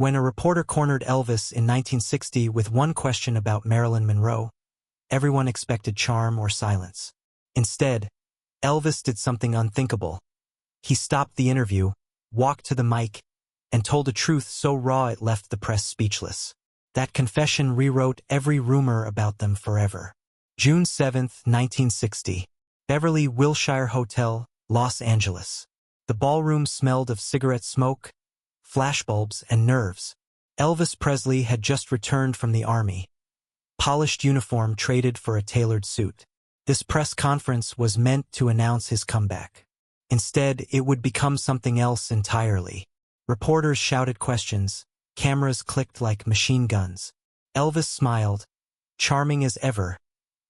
When a reporter cornered Elvis in 1960 with one question about Marilyn Monroe, everyone expected charm or silence. Instead, Elvis did something unthinkable. He stopped the interview, walked to the mic, and told a truth so raw it left the press speechless. That confession rewrote every rumor about them forever. June 7, 1960. Beverly Wilshire Hotel, Los Angeles. The ballroom smelled of cigarette smoke, flashbulbs, and nerves. Elvis Presley had just returned from the army. Polished uniform traded for a tailored suit. This press conference was meant to announce his comeback. Instead, it would become something else entirely. Reporters shouted questions. Cameras clicked like machine guns. Elvis smiled, charming as ever,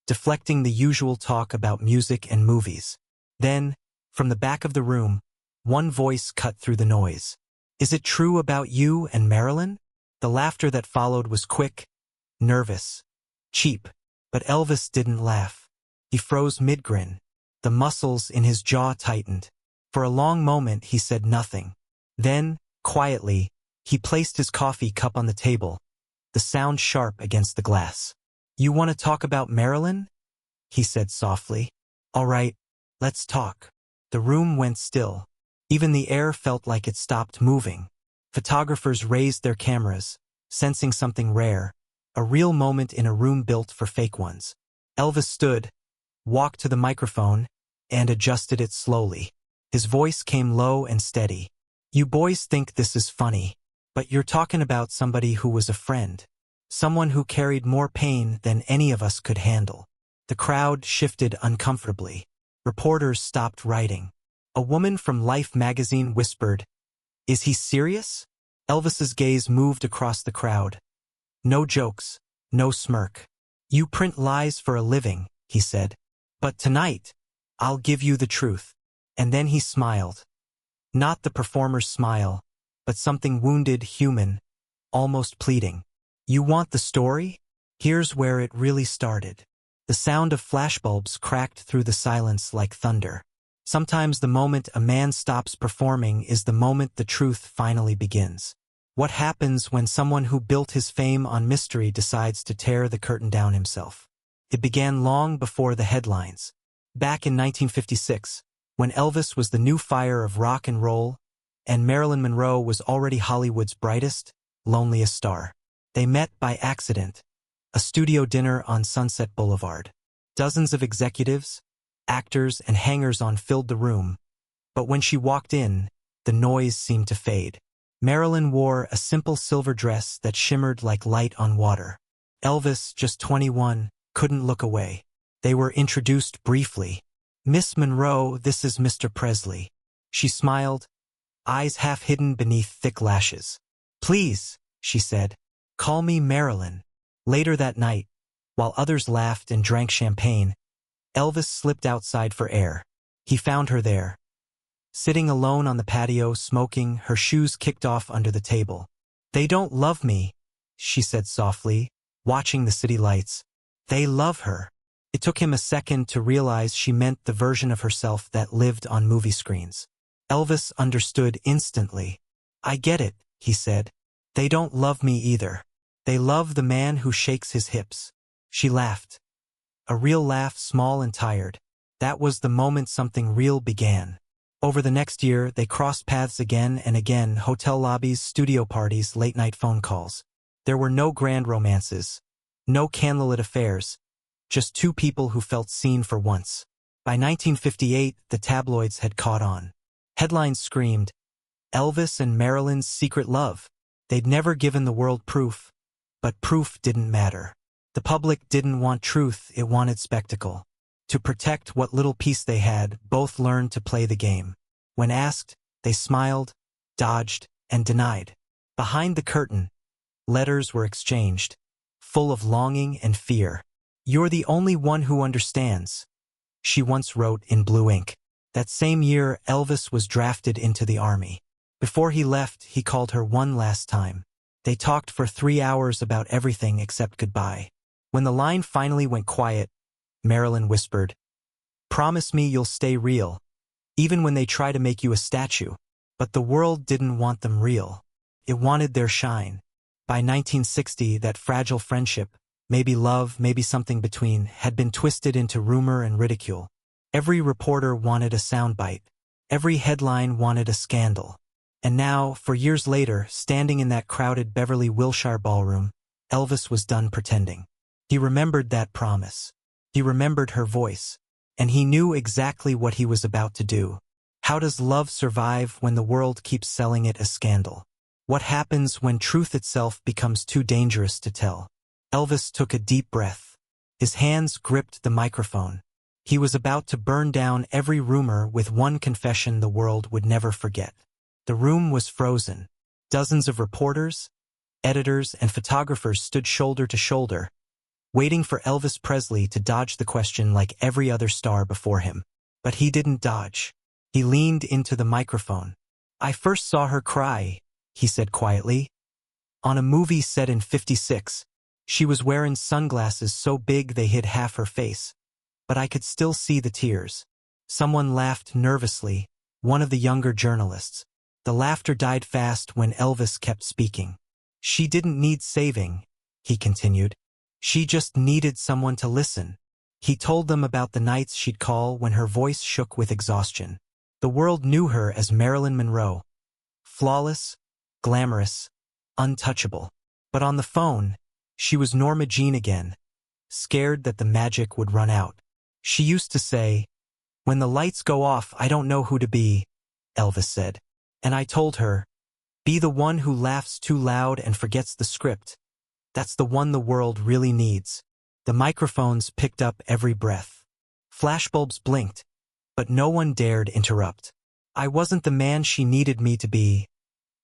deflecting the usual talk about music and movies. Then, from the back of the room, one voice cut through the noise. "Is it true about you and Marilyn?" The laughter that followed was quick, nervous, cheap, but Elvis didn't laugh. He froze mid-grin. The muscles in his jaw tightened. For a long moment he said nothing. Then, quietly, he placed his coffee cup on the table, the sound sharp against the glass. "You want to talk about Marilyn?" he said softly. "All right, let's talk." The room went still. Even the air felt like it stopped moving. Photographers raised their cameras, sensing something rare, a real moment in a room built for fake ones. Elvis stood, walked to the microphone, and adjusted it slowly. His voice came low and steady. "You boys think this is funny, but you're talking about somebody who was a friend. Someone who carried more pain than any of us could handle." The crowd shifted uncomfortably. Reporters stopped writing. A woman from Life magazine whispered, "Is he serious?" Elvis's gaze moved across the crowd. No jokes, no smirk. "You print lies for a living," he said. "But tonight, I'll give you the truth." And then he smiled. Not the performer's smile, but something wounded, human, almost pleading. "You want the story? Here's where it really started." The sound of flashbulbs cracked through the silence like thunder. Sometimes the moment a man stops performing is the moment the truth finally begins. What happens when someone who built his fame on mystery decides to tear the curtain down himself? It began long before the headlines. Back in 1956, when Elvis was the new fire of rock and roll, and Marilyn Monroe was already Hollywood's brightest, loneliest star. They met by accident. A studio dinner on Sunset Boulevard. Dozens of executives, actors, and hangers-on filled the room, but when she walked in, the noise seemed to fade. Marilyn wore a simple silver dress that shimmered like light on water. Elvis, just 21, couldn't look away. They were introduced briefly. "Miss Monroe, this is Mr. Presley." She smiled, eyes half hidden beneath thick lashes. "Please," she said, "call me Marilyn." Later that night, while others laughed and drank champagne, Elvis slipped outside for air. He found her there, sitting alone on the patio, smoking, her shoes kicked off under the table. "They don't love me," she said softly, watching the city lights. "They love her." It took him a second to realize she meant the version of herself that lived on movie screens. Elvis understood instantly. "I get it," he said. "They don't love me either. They love the man who shakes his hips." She laughed. A real laugh, small and tired. That was the moment something real began. Over the next year, they crossed paths again and again, hotel lobbies, studio parties, late-night phone calls. There were no grand romances, no candlelit affairs, just two people who felt seen for once. By 1958, the tabloids had caught on. Headlines screamed, "Elvis and Marilyn's secret love." They'd never given the world proof, but proof didn't matter. The public didn't want truth, it wanted spectacle. To protect what little peace they had, both learned to play the game. When asked, they smiled, dodged, and denied. Behind the curtain, letters were exchanged, full of longing and fear. "You're the only one who understands," she once wrote in blue ink. That same year, Elvis was drafted into the army. Before he left, he called her one last time. They talked for 3 hours about everything except goodbye. When the line finally went quiet, Marilyn whispered, "Promise me you'll stay real, even when they try to make you a statue." But the world didn't want them real. It wanted their shine. By 1960, that fragile friendship, maybe love, maybe something between, had been twisted into rumor and ridicule. Every reporter wanted a soundbite. Every headline wanted a scandal. And now, for years later, standing in that crowded Beverly Wilshire ballroom, Elvis was done pretending. He remembered that promise. He remembered her voice. And he knew exactly what he was about to do. How does love survive when the world keeps selling it as scandal? What happens when truth itself becomes too dangerous to tell? Elvis took a deep breath. His hands gripped the microphone. He was about to burn down every rumor with one confession the world would never forget. The room was frozen. Dozens of reporters, editors, and photographers stood shoulder to shoulder, waiting for Elvis Presley to dodge the question like every other star before him. But he didn't dodge. He leaned into the microphone. "I first saw her cry," he said quietly. "On a movie set in '56. She was wearing sunglasses so big they hid half her face. But I could still see the tears." Someone laughed nervously, one of the younger journalists. The laughter died fast when Elvis kept speaking. "She didn't need saving," he continued. "She just needed someone to listen." He told them about the nights she'd call when her voice shook with exhaustion. The world knew her as Marilyn Monroe. Flawless, glamorous, untouchable. But on the phone, she was Norma Jean again, scared that the magic would run out. She used to say, "When the lights go off, I don't know who to be," Elvis said. And I told her, "Be the one who laughs too loud and forgets the script. That's the one the world really needs." The microphones picked up every breath. Flashbulbs blinked, but no one dared interrupt. "I wasn't the man she needed me to be,"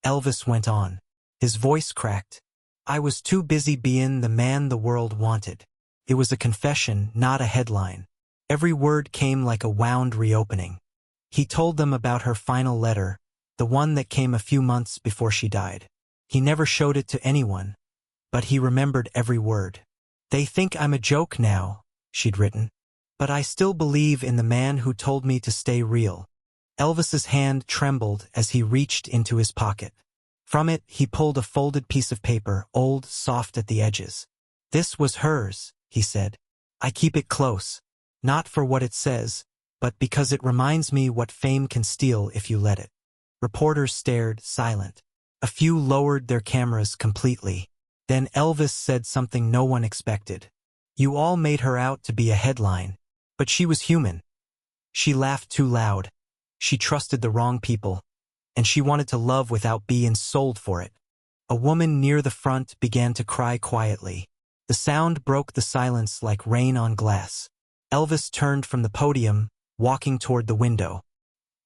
Elvis went on. His voice cracked. "I was too busy being the man the world wanted." It was a confession, not a headline. Every word came like a wound reopening. He told them about her final letter, the one that came a few months before she died. He never showed it to anyone, but he remembered every word. "They think I'm a joke now," she'd written. "But I still believe in the man who told me to stay real." Elvis's hand trembled as he reached into his pocket. From it, he pulled a folded piece of paper, old, soft at the edges. "This was hers," he said. "I keep it close, not for what it says, but because it reminds me what fame can steal if you let it." Reporters stared, silent. A few lowered their cameras completely. Then Elvis said something no one expected. "You all made her out to be a headline, but she was human. She laughed too loud. She trusted the wrong people, and she wanted to love without being sold for it." A woman near the front began to cry quietly. The sound broke the silence like rain on glass. Elvis turned from the podium, walking toward the window.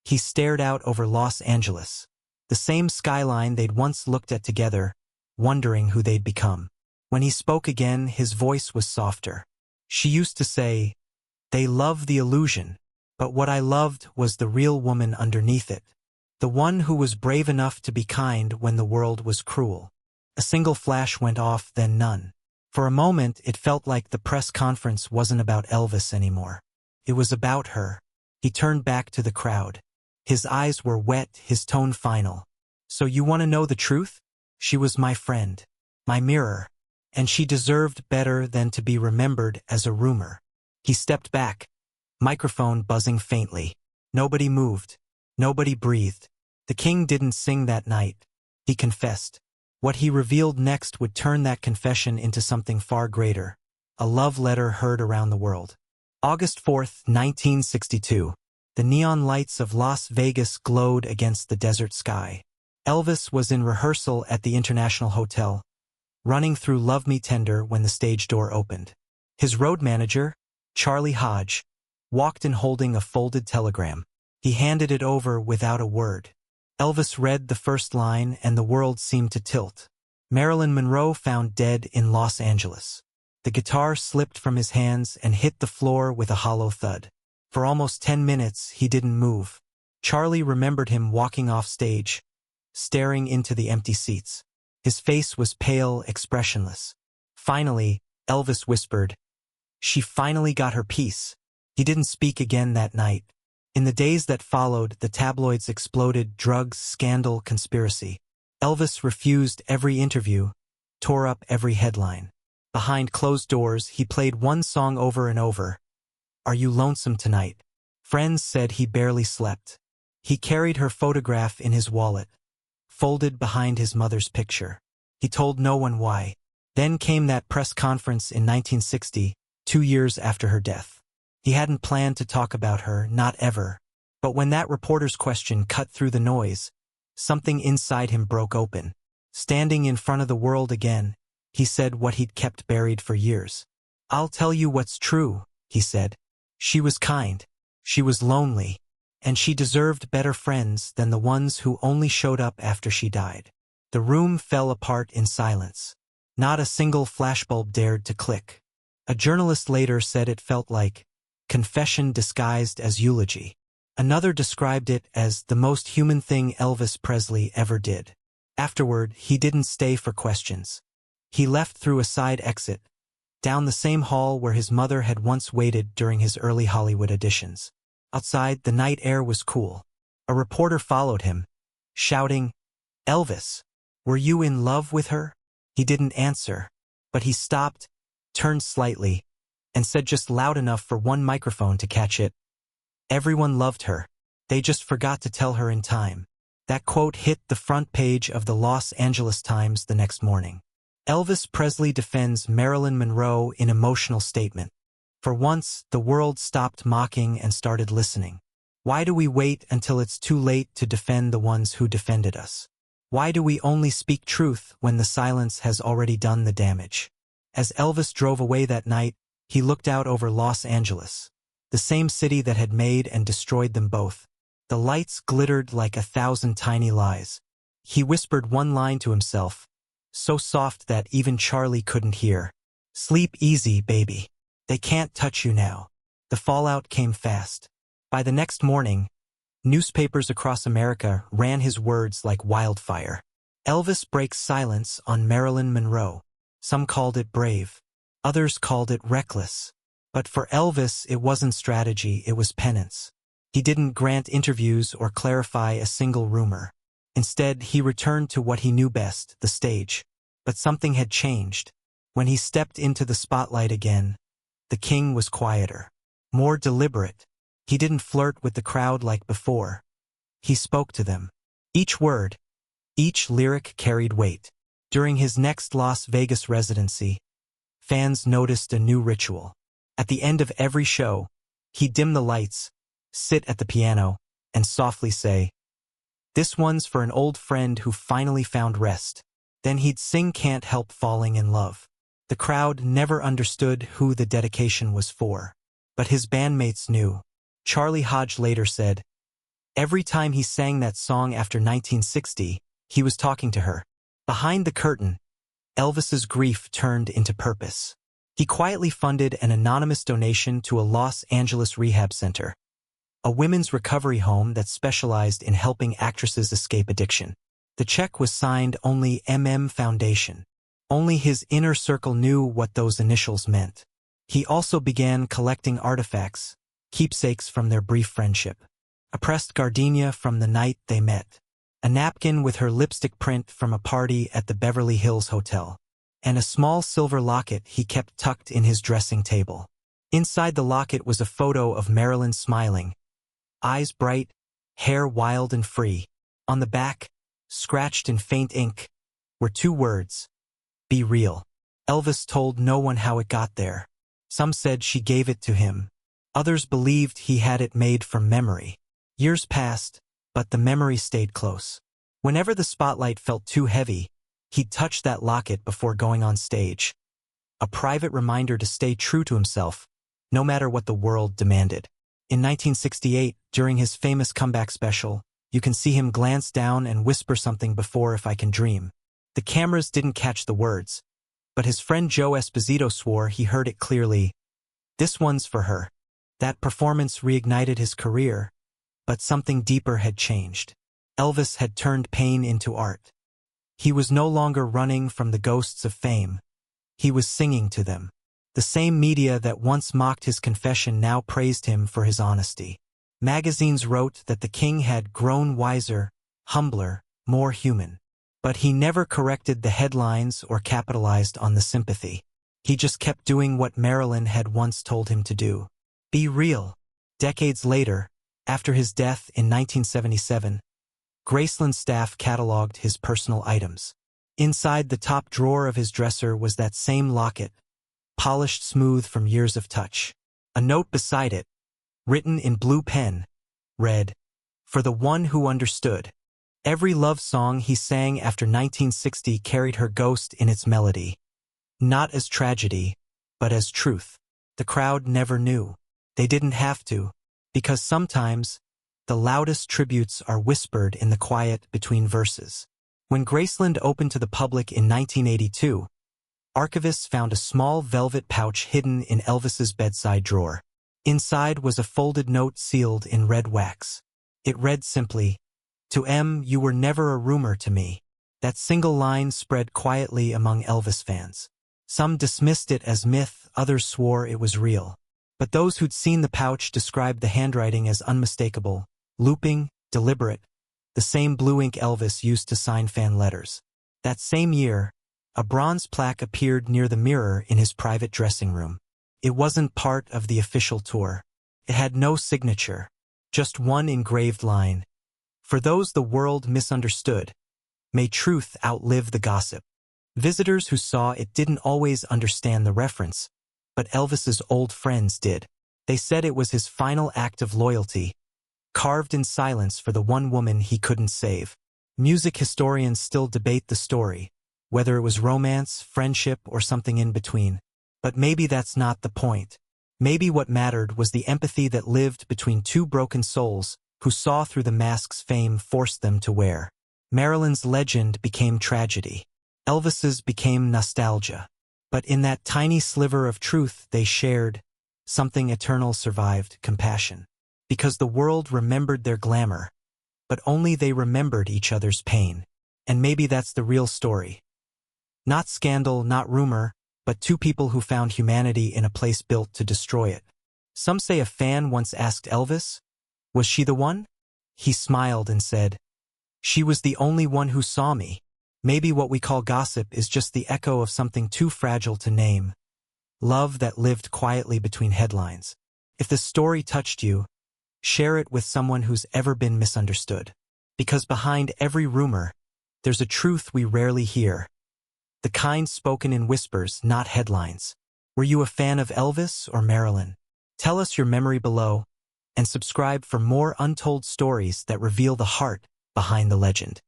He stared out over Los Angeles, the same skyline they'd once looked at together, wondering who they'd become. When he spoke again, his voice was softer. "She used to say, 'They love the illusion,' but what I loved was the real woman underneath it. The one who was brave enough to be kind when the world was cruel." A single flash went off, then none. For a moment, it felt like the press conference wasn't about Elvis anymore. It was about her. He turned back to the crowd. His eyes were wet, his tone final. "So you want to know the truth? She was my friend, my mirror, and she deserved better than to be remembered as a rumor." He stepped back, microphone buzzing faintly. Nobody moved. Nobody breathed. The king didn't sing that night. He confessed. What he revealed next would turn that confession into something far greater. A love letter heard around the world. August 4th, 1962. The neon lights of Las Vegas glowed against the desert sky. Elvis was in rehearsal at the International Hotel, running through Love Me Tender when the stage door opened. His road manager, Charlie Hodge, walked in holding a folded telegram. He handed it over without a word. Elvis read the first line and the world seemed to tilt. "Marilyn Monroe found dead in Los Angeles." The guitar slipped from his hands and hit the floor with a hollow thud. For almost 10 minutes, he didn't move. Charlie remembered him walking off stage, staring into the empty seats. His face was pale, expressionless. Finally, Elvis whispered, "She finally got her piece." He didn't speak again that night. In the days that followed, the tabloids exploded: drugs, scandal, conspiracy. Elvis refused every interview, tore up every headline. Behind closed doors, he played one song over and over. Are you lonesome tonight? Friends said he barely slept. He carried her photograph in his wallet, folded behind his mother's picture. He told no one why. Then came that press conference in 1960, 2 years after her death. He hadn't planned to talk about her, not ever. But when that reporter's question cut through the noise, something inside him broke open. Standing in front of the world again, he said what he'd kept buried for years. I'll tell you what's true, he said. She was kind. She was lonely. And she deserved better friends than the ones who only showed up after she died. The room fell apart in silence. Not a single flashbulb dared to click. A journalist later said it felt like confession disguised as eulogy. Another described it as the most human thing Elvis Presley ever did. Afterward, he didn't stay for questions. He left through a side exit, down the same hall where his mother had once waited during his early Hollywood auditions. Outside, the night air was cool. A reporter followed him, shouting, Elvis, were you in love with her? He didn't answer, but he stopped, turned slightly, and said just loud enough for one microphone to catch it. Everyone loved her. They just forgot to tell her in time. That quote hit the front page of the Los Angeles Times the next morning. Elvis Presley defends Marilyn Monroe in emotional statement. For once, the world stopped mocking and started listening. Why do we wait until it's too late to defend the ones who defended us? Why do we only speak truth when the silence has already done the damage? As Elvis drove away that night, he looked out over Los Angeles, the same city that had made and destroyed them both. The lights glittered like 1,000 tiny lies. He whispered one line to himself, so soft that even Charlie couldn't hear. Sleep easy, baby. They can't touch you now. The fallout came fast. By the next morning, newspapers across America ran his words like wildfire. Elvis breaks silence on Marilyn Monroe. Some called it brave. Others called it reckless. But for Elvis, it wasn't strategy, it was penance. He didn't grant interviews or clarify a single rumor. Instead, he returned to what he knew best, the stage. But something had changed. When he stepped into the spotlight again, the king was quieter, more deliberate. He didn't flirt with the crowd like before. He spoke to them. Each word, each lyric carried weight. During his next Las Vegas residency, fans noticed a new ritual. At the end of every show, he'd dim the lights, sit at the piano, and softly say, "This one's for an old friend who finally found rest." Then he'd sing Can't Help Falling in Love. The crowd never understood who the dedication was for, but his bandmates knew. Charlie Hodge later said, every time he sang that song after 1960, he was talking to her. Behind the curtain, Elvis's grief turned into purpose. He quietly funded an anonymous donation to a Los Angeles rehab center, a women's recovery home that specialized in helping actresses escape addiction. The check was signed only Foundation. Only his inner circle knew what those initials meant. He also began collecting artifacts, keepsakes from their brief friendship. A pressed gardenia from the night they met, a napkin with her lipstick print from a party at the Beverly Hills Hotel, and a small silver locket he kept tucked in his dressing table. Inside the locket was a photo of Marilyn smiling, eyes bright, hair wild and free. On the back, scratched in faint ink, were 2 words, "Be real." Elvis told no one how it got there. Some said she gave it to him. Others believed he had it made from memory. Years passed, but the memory stayed close. Whenever the spotlight felt too heavy, he'd touch that locket before going on stage. A private reminder to stay true to himself, no matter what the world demanded. In 1968, during his famous comeback special, you can see him glance down and whisper something before If I Can Dream. The cameras didn't catch the words, but his friend Joe Esposito swore he heard it clearly. This one's for her. That performance reignited his career, but something deeper had changed. Elvis had turned pain into art. He was no longer running from the ghosts of fame. He was singing to them. The same media that once mocked his confession now praised him for his honesty. Magazines wrote that the king had grown wiser, humbler, more human. But he never corrected the headlines or capitalized on the sympathy. He just kept doing what Marilyn had once told him to do. Be real. Decades later, after his death in 1977, Graceland's staff cataloged his personal items. Inside the top drawer of his dresser was that same locket, polished smooth from years of touch. A note beside it, written in blue pen, read, "For the one who understood." Every love song he sang after 1960 carried her ghost in its melody. Not as tragedy, but as truth. The crowd never knew. They didn't have to, because sometimes the loudest tributes are whispered in the quiet between verses. When Graceland opened to the public in 1982, archivists found a small velvet pouch hidden in Elvis's bedside drawer. Inside was a folded note sealed in red wax. It read simply, "To M, you were never a rumor to me." That single line spread quietly among Elvis fans. Some dismissed it as myth, others swore it was real. But those who'd seen the pouch described the handwriting as unmistakable, looping, deliberate, the same blue ink Elvis used to sign fan letters. That same year, a bronze plaque appeared near the mirror in his private dressing room. It wasn't part of the official tour. It had no signature, just one engraved line. "For those the world misunderstood, may truth outlive the gossip." Visitors who saw it didn't always understand the reference, but Elvis's old friends did. They said it was his final act of loyalty, carved in silence for the one woman he couldn't save. Music historians still debate the story, whether it was romance, friendship, or something in between. But maybe that's not the point. Maybe what mattered was the empathy that lived between two broken souls who saw through the masks fame forced them to wear. Marilyn's legend became tragedy. Elvis's became nostalgia. But in that tiny sliver of truth they shared, something eternal survived: compassion. Because the world remembered their glamour, but only they remembered each other's pain. And maybe that's the real story. Not scandal, not rumor, but two people who found humanity in a place built to destroy it. Some say a fan once asked Elvis, "Was she the one?" He smiled and said, "She was the only one who saw me." Maybe what we call gossip is just the echo of something too fragile to name. Love that lived quietly between headlines. If the story touched you, share it with someone who's ever been misunderstood. Because behind every rumor, there's a truth we rarely hear. The kind spoken in whispers, not headlines. Were you a fan of Elvis or Marilyn? Tell us your memory below, and subscribe for more untold stories that reveal the heart behind the legend.